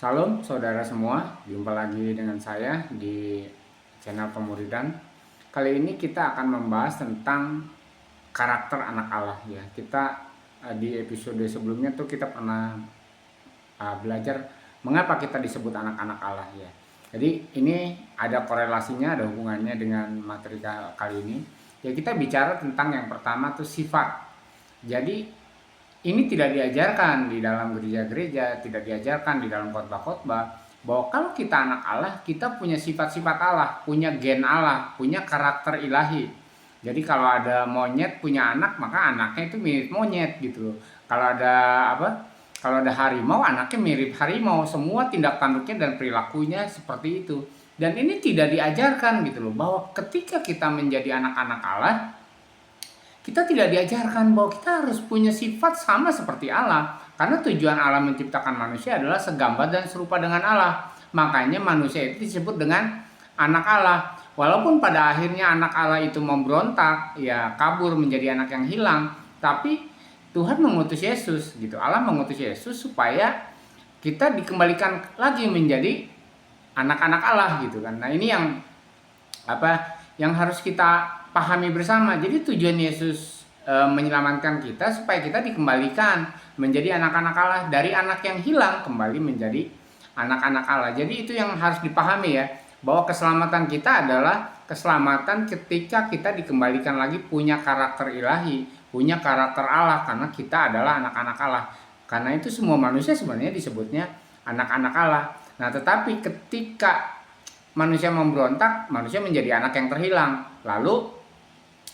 Salam saudara semua, jumpa lagi dengan saya di channel Pemuridan. Kali ini kita akan membahas tentang karakter anak Allah ya. Di episode sebelumnya tuh kita pernah belajar mengapa kita disebut anak-anak Allah ya. Jadi ini ada korelasinya, ada hubungannya dengan materi kali ini. Ya kita bicara tentang yang pertama tuh sifat. Jadi ini tidak diajarkan di dalam gereja-gereja, tidak diajarkan di dalam khotbah-khotbah bahwa kalau kita anak Allah, kita punya sifat-sifat Allah, punya gen Allah, punya karakter ilahi. Jadi kalau ada monyet punya anak, maka anaknya itu mirip monyet gitu loh. Kalau ada apa? Kalau ada harimau, anaknya mirip harimau. Semua tindak tanduknya dan perilakunya seperti itu. Dan ini tidak diajarkan gitu loh, bahwa ketika kita menjadi anak-anak Allah, kita tidak diajarkan bahwa kita harus punya sifat sama seperti Allah. Karena tujuan Allah menciptakan manusia adalah segambar dan serupa dengan Allah. Makanya manusia itu disebut dengan anak Allah. Walaupun pada akhirnya anak Allah itu memberontak, ya kabur menjadi anak yang hilang, tapi Tuhan mengutus Yesus gitu. Allah mengutus Yesus supaya kita dikembalikan lagi menjadi anak-anak Allah gitu kan. Nah, ini yang harus kita pahami bersama. Jadi tujuan Yesus menyelamatkan kita supaya kita dikembalikan menjadi anak-anak Allah, dari anak yang hilang kembali menjadi anak-anak Allah. Jadi itu yang harus dipahami ya, bahwa keselamatan kita adalah keselamatan ketika kita dikembalikan lagi punya karakter ilahi, punya karakter Allah, karena kita adalah anak-anak Allah. Karena itu semua manusia sebenarnya disebutnya anak-anak Allah. Nah, tetapi ketika manusia memberontak, manusia menjadi anak yang terhilang. Lalu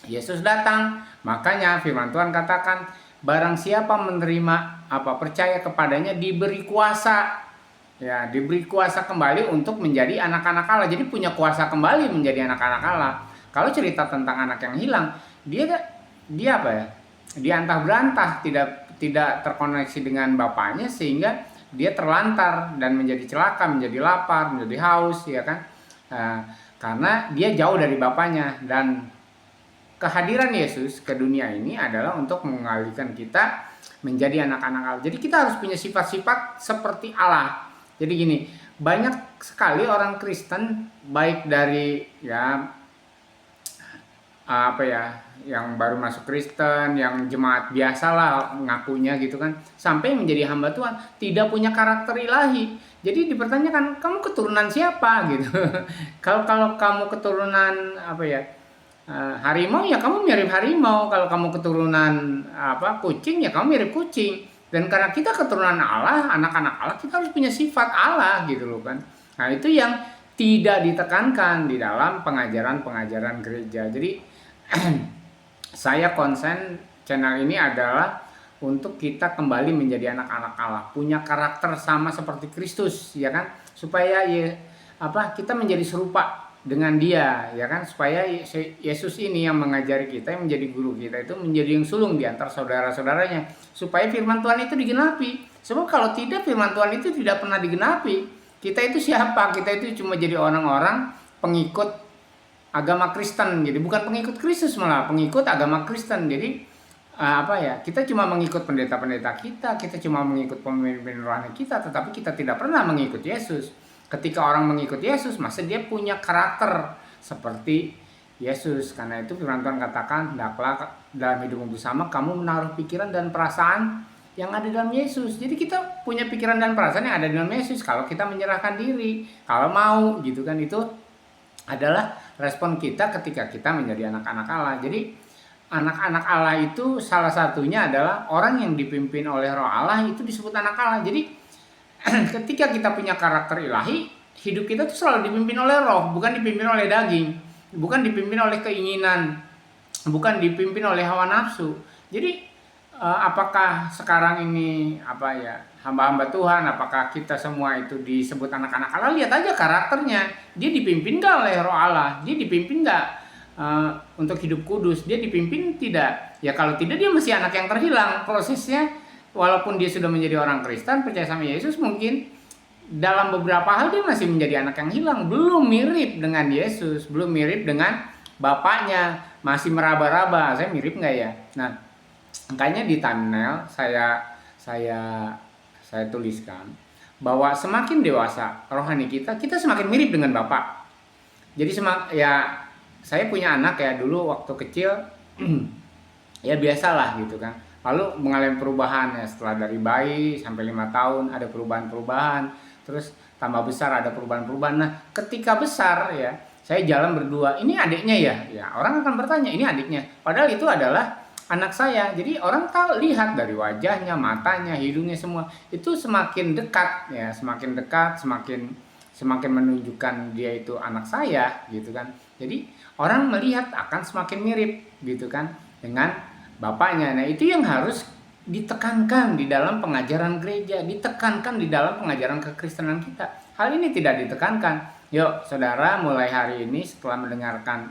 Yesus datang. Makanya firman Tuhan katakan, barang siapa menerima percaya kepadanya diberi kuasa. Ya, diberi kuasa kembali untuk menjadi anak-anak Allah. Jadi punya kuasa kembali menjadi anak-anak Allah. Kalau cerita tentang anak yang hilang, dia apa ya? Dia antah berantah, tidak terkoneksi dengan bapaknya, sehingga dia terlantar dan menjadi celaka, menjadi lapar, menjadi haus, ya kan? Karena dia jauh dari bapaknya. Dan kehadiran Yesus ke dunia ini adalah untuk mengalihkan kita menjadi anak-anak Allah. Jadi kita harus punya sifat-sifat seperti Allah. Jadi gini, banyak sekali orang Kristen, baik dari yang baru masuk Kristen, yang jemaat biasa lah ngakunya gitu kan, sampai menjadi hamba Tuhan, tidak punya karakter ilahi. Jadi dipertanyakan, kamu keturunan siapa gitu. Kalau kamu keturunan harimau, ya kamu mirip harimau. Kalau kamu keturunan kucing, ya kamu mirip kucing. Dan karena kita keturunan Allah, anak-anak Allah, kita harus punya sifat Allah gitu loh kan. Nah, itu yang tidak ditekankan di dalam pengajaran-pengajaran gereja. Jadi saya konsen channel ini adalah untuk kita kembali menjadi anak-anak Allah, punya karakter sama seperti Kristus, ya kan, supaya kita menjadi serupa dengan Dia, ya kan, supaya Yesus ini yang mengajari kita, yang menjadi guru kita, itu menjadi yang sulung di antara saudara-saudaranya, supaya firman Tuhan itu digenapi. Sebab kalau tidak, firman Tuhan itu tidak pernah digenapi. Kita itu siapa? Kita itu cuma jadi orang-orang pengikut agama Kristen. Jadi bukan pengikut Kristus, malah pengikut agama Kristen. Jadi kita cuma mengikut pendeta-pendeta kita cuma mengikut pemimpin rohani kita, tetapi kita tidak pernah mengikut Yesus. Ketika orang mengikut Yesus, maka dia punya karakter seperti Yesus. Karena itu firman Tuhan katakan, hendaklah dalam hidupmu bersama kamu menaruh pikiran dan perasaan yang ada dalam Yesus. Jadi kita punya pikiran dan perasaan yang ada dalam Yesus kalau kita menyerahkan diri, kalau mau gitu kan. Itu adalah respon kita ketika kita menjadi anak-anak Allah. Jadi anak-anak Allah itu salah satunya adalah orang yang dipimpin oleh Roh Allah, itu disebut anak Allah. Jadi ketika kita punya karakter ilahi, hidup kita tuh selalu dipimpin oleh Roh, bukan dipimpin oleh daging, bukan dipimpin oleh keinginan, bukan dipimpin oleh hawa nafsu. Jadi apakah sekarang ini hamba-hamba Tuhan, apakah kita semua itu disebut anak-anak Allah? Lihat aja karakternya, dia dipimpin gak oleh Roh Allah, dia dipimpin gak untuk hidup kudus, dia dipimpin tidak? Ya kalau tidak, dia masih anak yang terhilang. Prosesnya, walaupun dia sudah menjadi orang Kristen, percaya sama Yesus, mungkin dalam beberapa hal dia masih menjadi anak yang hilang, belum mirip dengan Yesus, belum mirip dengan bapaknya, masih meraba-raba, saya mirip nggak ya? Nah, makanya di thumbnail saya tuliskan bahwa semakin dewasa rohani kita, kita semakin mirip dengan Bapa. Jadi ya saya punya anak ya, dulu waktu kecil ya biasalah gitu kan. Lalu mengalami perubahan ya, setelah dari bayi sampai 5 tahun ada perubahan-perubahan, terus tambah besar ada perubahan-perubahan. Nah, ketika besar ya, saya jalan berdua, ini adiknya ya. Ya, orang akan bertanya, ini adiknya. Padahal itu adalah anak saya. Jadi orang tahu, lihat dari wajahnya, matanya, hidungnya, semua. Itu semakin dekat ya, semakin dekat, semakin menunjukkan dia itu anak saya gitu kan. Jadi orang melihat akan semakin mirip gitu kan dengan bapaknya. Nah, itu yang harus ditekankan di dalam pengajaran gereja, ditekankan di dalam pengajaran kekristenan kita. Hal ini tidak ditekankan. Yuk, saudara, mulai hari ini setelah mendengarkan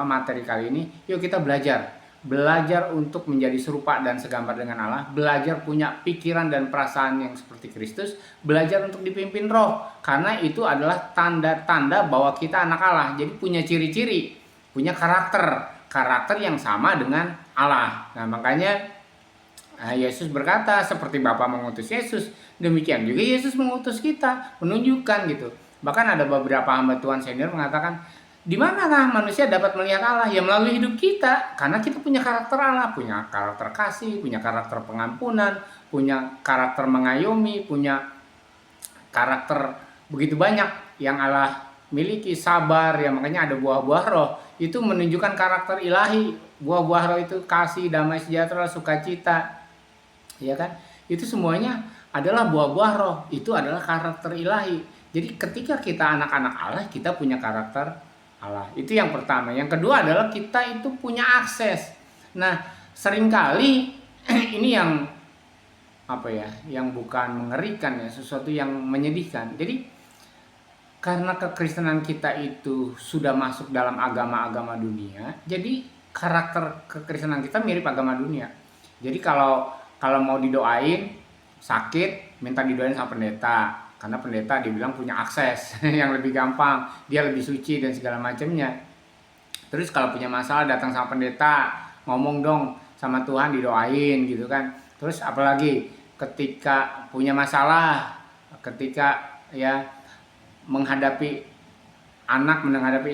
materi kali ini, yuk kita belajar untuk menjadi serupa dan segambar dengan Allah, belajar punya pikiran dan perasaan yang seperti Kristus, belajar untuk dipimpin Roh, karena itu adalah tanda-tanda bahwa kita anak Allah. Jadi punya ciri-ciri, punya karakter yang sama dengan Allah. Nah, makanya Yesus berkata, seperti Bapa mengutus Yesus, demikian juga Yesus mengutus kita, menunjukkan gitu. Bahkan ada beberapa hamba Tuhan senior mengatakan, di manakah manusia dapat melihat Allah? Ya melalui hidup kita, karena kita punya karakter Allah, punya karakter kasih, punya karakter pengampunan, punya karakter mengayomi, punya karakter begitu banyak yang Allah miliki, sabar ya, makanya ada buah-buah roh. Itu menunjukkan karakter ilahi. Buah-buah roh itu kasih, damai sejahtera, sukacita, ya kan? Itu semuanya adalah buah-buah roh. Itu adalah karakter ilahi. Jadi ketika kita anak-anak Allah, kita punya karakter Allah. Itu yang pertama. Yang kedua adalah kita itu punya akses. Nah, seringkali ini yang yang bukan mengerikan ya, sesuatu yang menyedihkan. Jadi karena kekristenan kita itu sudah masuk dalam agama-agama dunia, jadi karakter kekristenan kita mirip agama dunia. Jadi kalau mau didoain sakit, minta didoain sama pendeta. Karena pendeta dibilang punya akses yang lebih gampang, dia lebih suci dan segala macamnya. Terus kalau punya masalah datang sama pendeta, ngomong dong sama Tuhan, didoain gitu kan. Terus apalagi ketika punya masalah, ketika ya menghadapi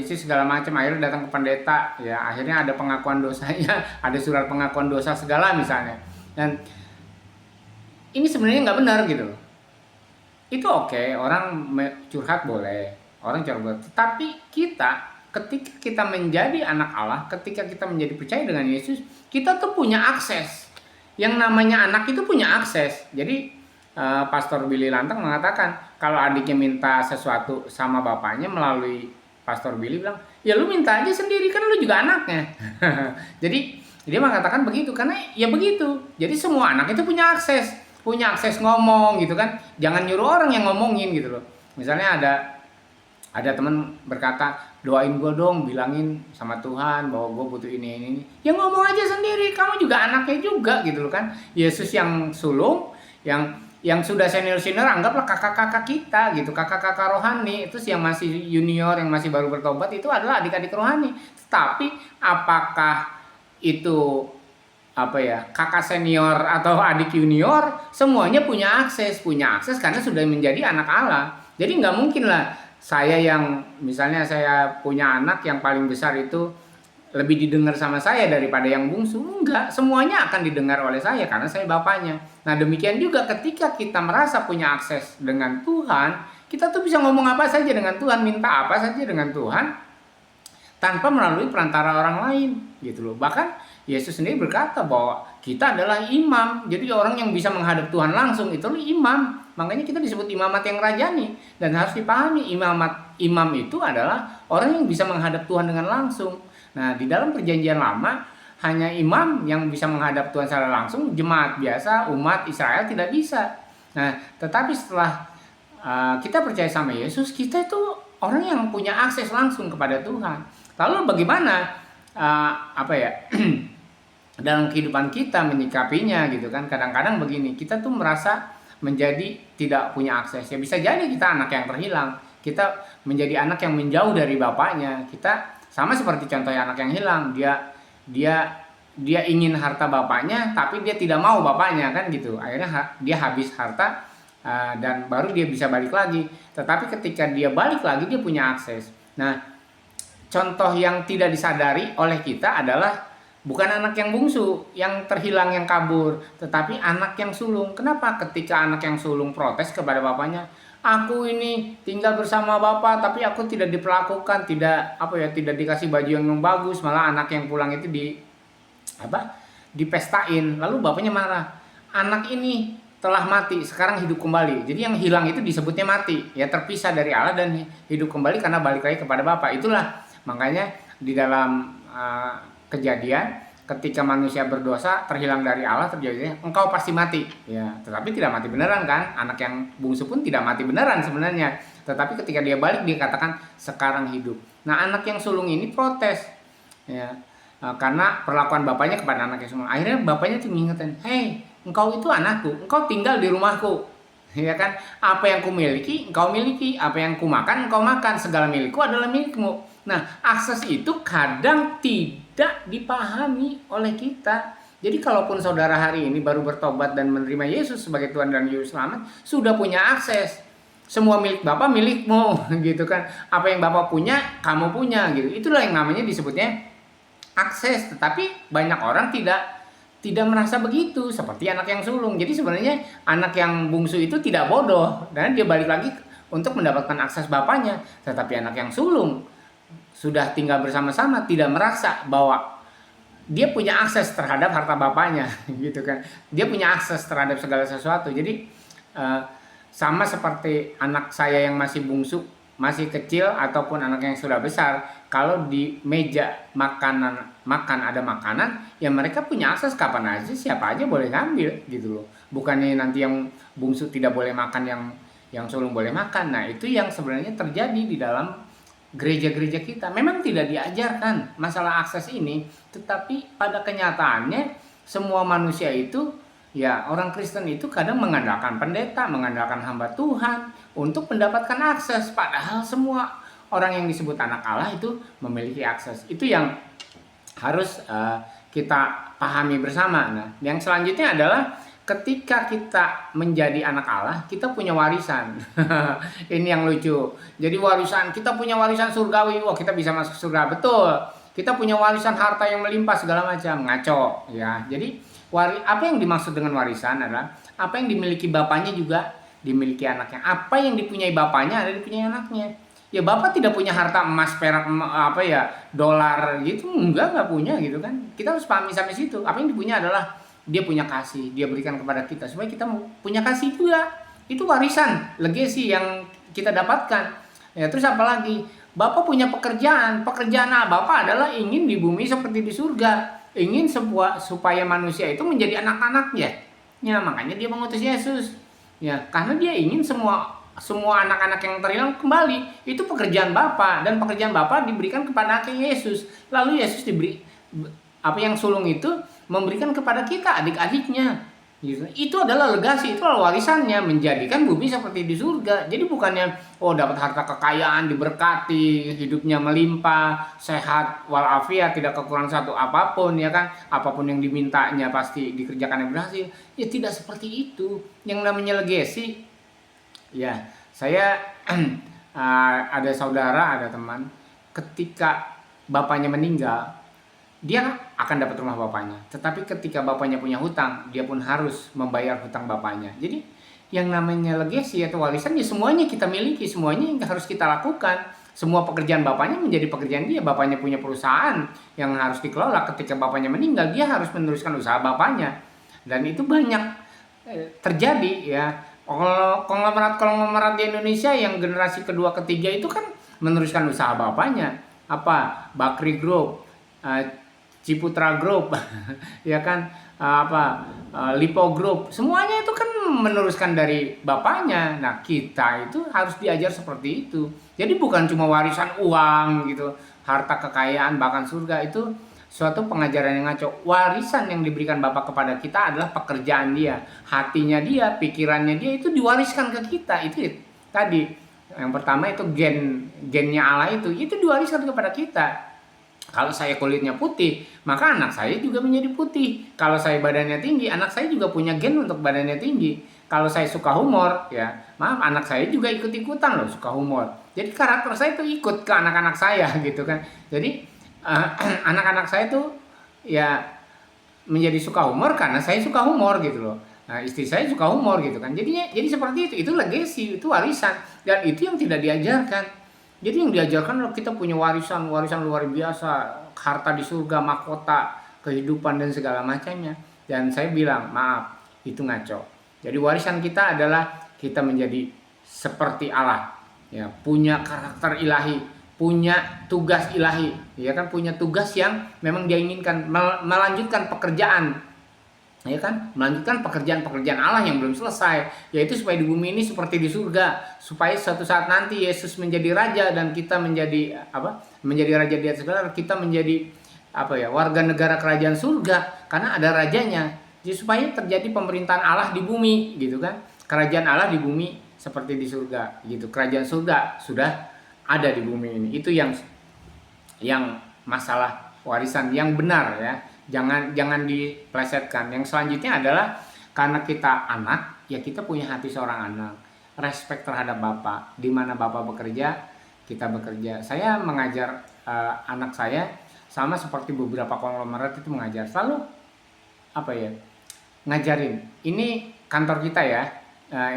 istri segala macam, akhirnya datang ke pendeta, ya akhirnya ada pengakuan dosanya, ada surat pengakuan dosa segala misalnya. Dan ini sebenarnya nggak benar gitu. Itu oke, orang curhat boleh, orang curhat boleh. Tapi ketika kita menjadi anak Allah, ketika kita menjadi percaya dengan Yesus, kita tuh punya akses. Yang namanya anak itu punya akses. Jadi Pastor Billy Lantang mengatakan, kalau adiknya minta sesuatu sama bapaknya melalui Pastor Billy bilang, ya lu minta aja sendiri, kan lu juga anaknya. Jadi dia mengatakan begitu, karena ya begitu. Jadi semua anak itu punya akses ngomong gitu kan. Jangan nyuruh orang yang ngomongin gitu loh. Misalnya ada teman berkata, doain gue dong, bilangin sama Tuhan bahwa gue butuh ini. Ya ngomong aja sendiri, kamu juga anaknya juga gitu loh kan. Yesus yang sulung, yang sudah senior anggaplah kakak-kakak kita gitu, kakak-kakak rohani. Itu yang masih junior, yang masih baru bertobat, itu adalah adik-adik rohani. Tapi apakah itu kakak senior atau adik junior, semuanya punya akses karena sudah menjadi anak Allah. Jadi nggak mungkin lah saya yang misalnya saya punya anak yang paling besar itu lebih didengar sama saya daripada yang bungsu. Enggak, semuanya akan didengar oleh saya karena saya bapaknya. Nah, demikian juga ketika kita merasa punya akses dengan Tuhan, kita tuh bisa ngomong apa saja dengan Tuhan, minta apa saja dengan Tuhan tanpa melalui perantara orang lain gitu loh. Bahkan Yesus sendiri berkata bahwa kita adalah imam. Jadi orang yang bisa menghadap Tuhan langsung itu imam. Makanya kita disebut imamat yang rajani. Dan harus dipahami, imam itu adalah orang yang bisa menghadap Tuhan dengan langsung. Nah, di dalam perjanjian lama hanya imam yang bisa menghadap Tuhan secara langsung. Jemaat biasa, umat Israel tidak bisa. Nah, tetapi setelah kita percaya sama Yesus, kita itu orang yang punya akses langsung kepada Tuhan. Lalu bagaimana dalam kehidupan kita menyikapinya gitu kan. Kadang-kadang begini, kita tuh merasa menjadi tidak punya akses. Ya bisa jadi kita anak yang terhilang, kita menjadi anak yang menjauh dari bapaknya. Kita sama seperti contohnya anak yang hilang, dia ingin harta bapaknya tapi dia tidak mau bapaknya kan gitu. Akhirnya dia habis harta dan baru dia bisa balik lagi. Tetapi ketika dia balik lagi, dia punya akses. Nah, contoh yang tidak disadari oleh kita adalah bukan anak yang bungsu, yang terhilang, yang kabur, tetapi anak yang sulung. Kenapa? Ketika anak yang sulung protes kepada bapaknya, aku ini tinggal bersama bapak, tapi aku tidak diperlakukan, tidak dikasih baju yang bagus, malah anak yang pulang itu dipestain. Lalu bapaknya marah, anak ini telah mati, sekarang hidup kembali. Jadi yang hilang itu disebutnya mati, ya, terpisah dari Allah dan hidup kembali karena balik lagi kepada Bapa. Itulah makanya di dalam kejadian, ketika manusia berdosa terhilang dari Allah, terjadi engkau pasti mati, ya. Tetapi tidak mati beneran kan? Anak yang bungsu pun tidak mati beneran sebenarnya. Tetapi ketika dia balik, dia katakan sekarang hidup. Nah, anak yang sulung ini protes, ya, karena perlakuan bapaknya kepada anak yang sulung. Akhirnya bapaknya tuh mengingatkan, hei, engkau itu anakku, engkau tinggal di rumahku, ya kan? Apa yang kumiliki engkau miliki, apa yang kumakan engkau makan, segala milikku adalah milikmu. Nah, akses itu kadang tidak dipahami oleh kita. Jadi kalaupun saudara hari ini baru bertobat dan menerima Yesus sebagai Tuhan dan Juru Selamat, sudah punya akses. Semua milik Bapak milikmu, gitu kan? Apa yang Bapak punya, kamu punya, gitu. Itulah yang namanya disebutnya akses. Tetapi banyak orang tidak merasa begitu, seperti anak yang sulung. Jadi sebenarnya anak yang bungsu itu tidak bodoh, dan dia balik lagi untuk mendapatkan akses bapaknya. Tetapi anak yang sulung sudah tinggal bersama-sama, tidak merasa bahwa dia punya akses terhadap harta bapaknya, gitu kan? Dia punya akses terhadap segala sesuatu. Jadi sama seperti anak saya yang masih bungsu, masih kecil, ataupun anak yang sudah besar, kalau di meja makan ada makanan, ya mereka punya akses kapan aja, siapa aja boleh ngambil, gitu loh. Bukannya nanti yang bungsu tidak boleh makan, yang sulung boleh makan. Nah, itu yang sebenarnya terjadi di dalam gereja-gereja kita. Memang tidak diajarkan masalah akses ini, tetapi pada kenyataannya semua manusia itu, ya, orang Kristen itu kadang mengandalkan pendeta, mengandalkan hamba Tuhan untuk mendapatkan akses. Padahal semua orang yang disebut anak Allah itu memiliki akses. Itu yang harus kita pahami bersama. Nah, yang selanjutnya adalah ketika kita menjadi anak Allah, kita punya warisan. Ini yang lucu. Jadi warisan, kita punya warisan surgawi. Wah, kita bisa masuk surga, betul. Kita punya warisan harta yang melimpah segala macam. Ngaco, ya. Jadi apa yang dimaksud dengan warisan adalah apa yang dimiliki bapaknya juga dimiliki anaknya. Apa yang dipunyai bapaknya ada dipunyai anaknya. Ya, bapak tidak punya harta emas, perak, dolar gitu, enggak punya, gitu kan. Kita harus pahami sampai situ. Apa yang dipunya adalah dia punya kasih, dia berikan kepada kita supaya kita punya kasih juga. Itu warisan, legacy yang kita dapatkan. Ya, terus apa lagi? Bapak punya pekerjaan Bapak adalah ingin di bumi seperti di surga, ingin supaya manusia itu menjadi anak-anaknya. Ya, makanya dia mengutus Yesus. Ya, karena dia ingin semua anak-anak yang terhilang kembali. Itu pekerjaan Bapa, dan pekerjaan Bapa diberikan kepada anaknya Yesus. Lalu Yesus apa yang sulung itu memberikan kepada kita, adik-adiknya. Gitu. Itu adalah legasi, itu adalah warisannya, menjadikan bumi seperti di surga. Jadi bukannya dapat harta kekayaan, diberkati, hidupnya melimpah, sehat walafiat, tidak kekurangan satu apapun, ya kan? Apapun yang dimintanya pasti dikerjakan yang berhasil. Ya, tidak seperti itu. Yang namanya legasi, ya, saya ada saudara, ada teman, ketika bapaknya meninggal, dia akan dapat rumah bapaknya. Tetapi ketika bapaknya punya hutang, dia pun harus membayar hutang bapaknya. Jadi yang namanya legasi atau warisan, ya semuanya kita miliki, semuanya yang harus kita lakukan. Semua pekerjaan bapaknya menjadi pekerjaan dia. Bapaknya punya perusahaan yang harus dikelola. Ketika bapaknya meninggal, dia harus meneruskan usaha bapaknya. Dan itu banyak terjadi, ya. Konglomerat di Indonesia yang generasi kedua ketiga itu kan meneruskan usaha bapaknya. Bakri Group, Ciputra Group, ya kan, Lipo Group, semuanya itu kan meneruskan dari bapaknya. Nah, kita itu harus diajar seperti itu. Jadi bukan cuma warisan uang gitu, harta kekayaan bahkan surga, itu suatu pengajaran yang ngaco. Warisan yang diberikan Bapak kepada kita adalah pekerjaan dia, hatinya dia, pikirannya dia, itu diwariskan ke kita. Itu tadi yang pertama, itu gennya Allah itu diwariskan kepada kita. Kalau saya kulitnya putih, maka anak saya juga menjadi putih. Kalau saya badannya tinggi, anak saya juga punya gen untuk badannya tinggi. kalau saya suka humor, ya maaf, anak saya juga ikut-ikutan loh suka humor. Jadi karakter saya tuh ikut ke anak-anak saya gitu kan. Jadi anak-anak saya tuh ya menjadi suka humor karena saya suka humor gitu loh. Nah, istri saya suka humor gitu kan. Jadi seperti itu legacy, itu warisan, dan itu yang tidak diajarkan. Jadi yang diajarkan adalah kita punya warisan luar biasa, harta di surga, mahkota, kehidupan dan segala macamnya. Dan saya bilang, maaf, itu ngaco. Jadi warisan kita adalah kita menjadi seperti Allah, ya, punya karakter ilahi, punya tugas ilahi, ya kan, punya tugas yang memang dia inginkan, melanjutkan pekerjaan, ya kan, melanjutkan pekerjaan Allah yang belum selesai, yaitu supaya di bumi ini seperti di surga, supaya suatu saat nanti Yesus menjadi raja dan kita menjadi menjadi raja di atas segala, kita menjadi warga negara kerajaan surga karena ada rajanya. Jadi supaya terjadi pemerintahan Allah di bumi gitu kan, kerajaan Allah di bumi seperti di surga gitu, kerajaan surga sudah ada di bumi ini. Itu yang masalah warisan yang benar, ya. Jangan diplesetkan. Yang selanjutnya adalah karena kita anak, ya kita punya hati seorang anak, respect terhadap Bapak. Di mana Bapak bekerja, kita bekerja. Saya mengajar anak saya sama seperti beberapa konglomerat itu mengajar, selalu ngajarin, ini kantor kita ya,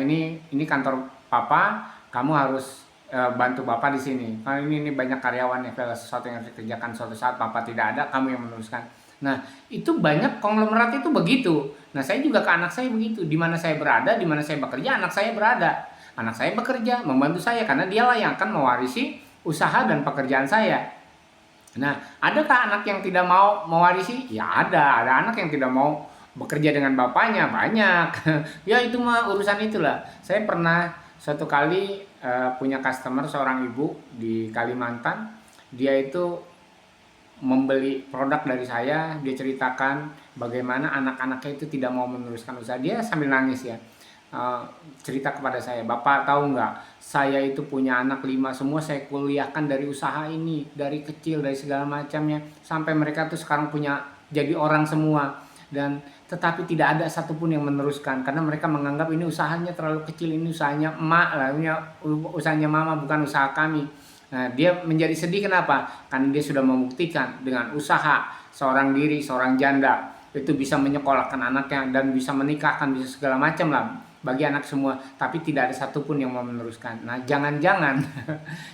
ini kantor Papa, kamu harus bantu Bapak di sini. Karena ini banyak karyawan ya, kalau sesuatu yang harus dikerjakan suatu saat Bapak tidak ada, kamu yang meneruskan. Nah, itu banyak konglomerat itu begitu. Nah, saya juga ke anak saya begitu. Di mana saya berada, di mana saya bekerja, anak saya berada. Anak saya bekerja, membantu saya karena dialah yang akan mewarisi usaha dan pekerjaan saya. Nah, adakah anak yang tidak mau mewarisi? Ya ada anak yang tidak mau bekerja dengan bapaknya, banyak. Ya itu mah urusan itulah. Saya pernah suatu kali punya customer, seorang ibu di Kalimantan. Dia itu membeli produk dari saya, dia ceritakan bagaimana anak-anaknya itu tidak mau meneruskan usaha. Dia sambil nangis ya, cerita kepada saya, Bapak tahu nggak, saya itu punya anak 5, semua saya kuliahkan dari usaha ini, dari kecil, dari segala macamnya, sampai mereka tuh sekarang punya, jadi orang semua, dan tetapi tidak ada satupun yang meneruskan karena mereka menganggap ini usahanya terlalu kecil, ini usahanya emak lah, ini usahanya mama, bukan usaha kami. Nah, dia menjadi sedih, kenapa? Karena dia sudah membuktikan dengan usaha seorang diri, seorang janda itu bisa menyekolahkan anaknya dan bisa menikahkan, bisa segala macam lah bagi anak semua, tapi tidak ada satupun yang mau meneruskan. Nah, jangan-jangan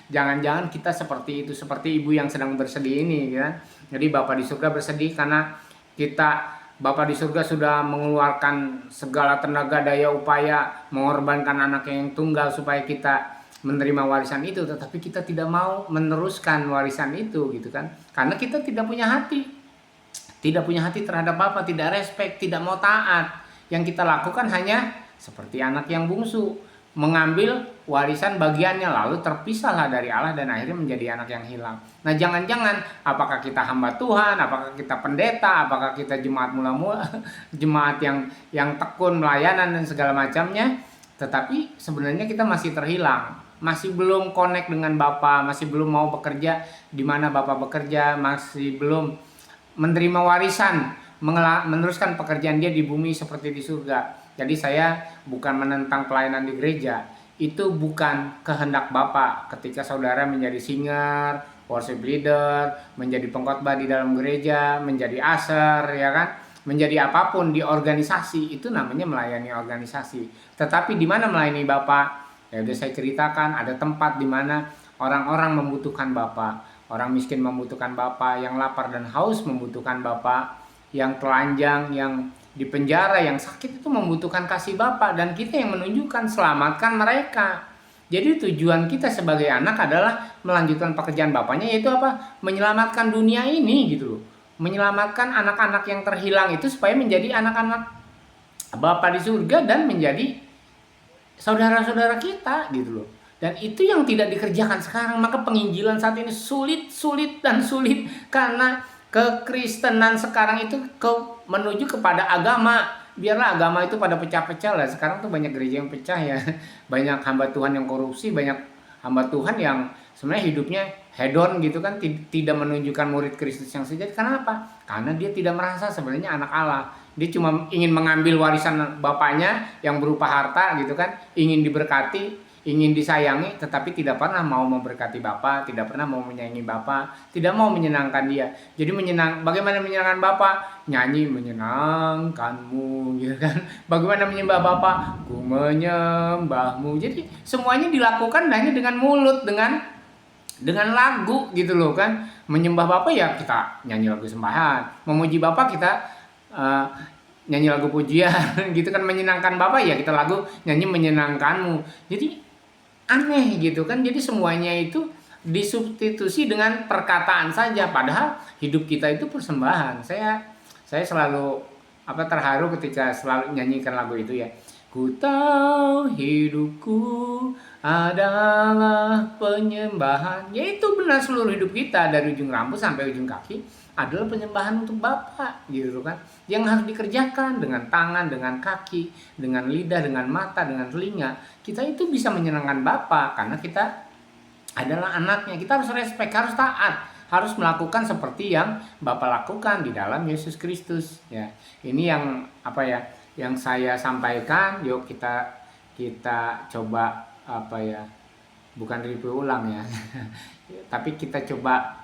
jangan-jangan kita seperti itu, seperti ibu yang sedang bersedih ini, ya. Jadi Bapak di surga bersedih karena Bapak di surga sudah mengeluarkan segala tenaga, daya, upaya, mengorbankan anaknya yang tunggal supaya kita menerima warisan itu, tetapi kita tidak mau meneruskan warisan itu gitu kan, karena kita tidak punya hati terhadap Bapak, tidak respect, tidak mau taat. Yang kita lakukan hanya seperti anak yang bungsu, mengambil warisan bagiannya lalu terpisahlah dari Allah dan akhirnya menjadi anak yang hilang. Nah, jangan-jangan apakah kita hamba Tuhan, apakah kita pendeta, apakah kita jemaat mula-mula, jemaat yang tekun melayanan dan segala macamnya, tetapi sebenarnya kita masih terhilang, masih belum connect dengan Bapa, masih belum mau bekerja di mana Bapa bekerja, masih belum menerima warisan, meneruskan pekerjaan dia di bumi seperti di surga. Jadi saya bukan menentang pelayanan di gereja, itu bukan kehendak Bapa ketika saudara menjadi singer, worship leader, menjadi pengkhotbah di dalam gereja, menjadi usher, ya kan, menjadi apapun di organisasi, itu namanya melayani organisasi. Tetapi di mana melayani Bapak? Ya udah saya ceritakan, ada tempat di mana orang-orang membutuhkan Bapak, orang miskin membutuhkan Bapak, yang lapar dan haus membutuhkan Bapak, yang telanjang, yang di penjara, yang sakit itu membutuhkan kasih Bapak, dan kita yang menunjukkan, selamatkan mereka. Jadi tujuan kita sebagai anak adalah melanjutkan pekerjaan Bapaknya, yaitu apa? Menyelamatkan dunia ini gitu loh. Menyelamatkan anak-anak yang terhilang itu supaya menjadi anak-anak Bapa di surga dan menjadi saudara-saudara kita gitu loh. Dan itu yang tidak dikerjakan sekarang. Maka penginjilan saat ini sulit karena kekristenan sekarang itu menuju kepada agama. Biarlah agama itu pada pecah-pecah lah. Sekarang tuh banyak gereja yang pecah ya. Banyak hamba Tuhan yang korupsi, banyak hamba Tuhan yang sebenarnya hidupnya hedon gitu kan, tidak menunjukkan murid Kristus yang sejati. Karena apa? Karena dia tidak merasa sebenarnya anak Allah. Dia cuma ingin mengambil warisan bapaknya yang berupa harta gitu kan, ingin diberkati, ingin disayangi, tetapi tidak pernah mau memberkati bapak, tidak pernah mau menyayangi bapak, tidak mau menyenangkan dia. Jadi bagaimana menyenangkan bapak? Nyanyi menyenangkanmu gitu kan. Bagaimana menyembah bapak? Ku menyembahmu. Jadi semuanya dilakukan hanya dengan mulut, dengan lagu gitu loh kan. Menyembah bapak ya kita nyanyi lagu sembahan, memuji bapak kita uh, nyanyi lagu pujian gitu kan. Menyenangkan bapak ya kita lagu nyanyi menyenangkanmu. Jadi aneh gitu kan. Jadi semuanya itu disubstitusi dengan perkataan saja, padahal hidup kita itu persembahan. Saya selalu terharu ketika selalu nyanyikan lagu itu ya. Ku tahu hidupku adalah penyembahan. Yaitu benar, seluruh hidup kita dari ujung rambut sampai ujung kaki adalah penyembahan untuk Bapa gitu kan. Yang harus dikerjakan dengan tangan, dengan kaki, dengan lidah, dengan mata, dengan telinga. Kita itu bisa menyenangkan Bapa karena kita adalah anaknya. Kita harus respect, harus taat, harus melakukan seperti yang Bapa lakukan di dalam Yesus Kristus ya. Ini yang yang saya sampaikan. Yuk kita coba bukan review ulang ya. Tapi kita coba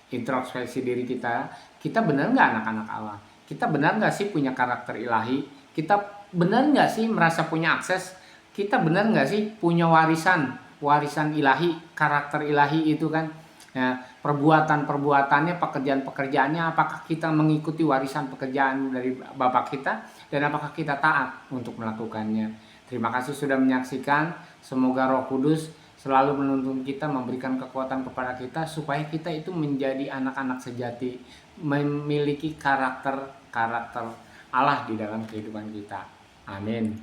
introspeksi diri kita. Kita benar nggak anak-anak Allah? Kita benar nggak sih punya karakter ilahi? Kita benar nggak sih merasa punya akses? Kita benar nggak sih punya warisan ilahi, karakter ilahi itu kan? Ya, perbuatannya, pekerjaannya, apakah kita mengikuti warisan pekerjaan dari Bapak kita, dan apakah kita taat untuk melakukannya. Terima kasih sudah menyaksikan. Semoga Roh Kudus selalu menuntun kita, memberikan kekuatan kepada kita supaya kita itu menjadi anak-anak sejati, memiliki karakter Allah di dalam kehidupan kita. Amin.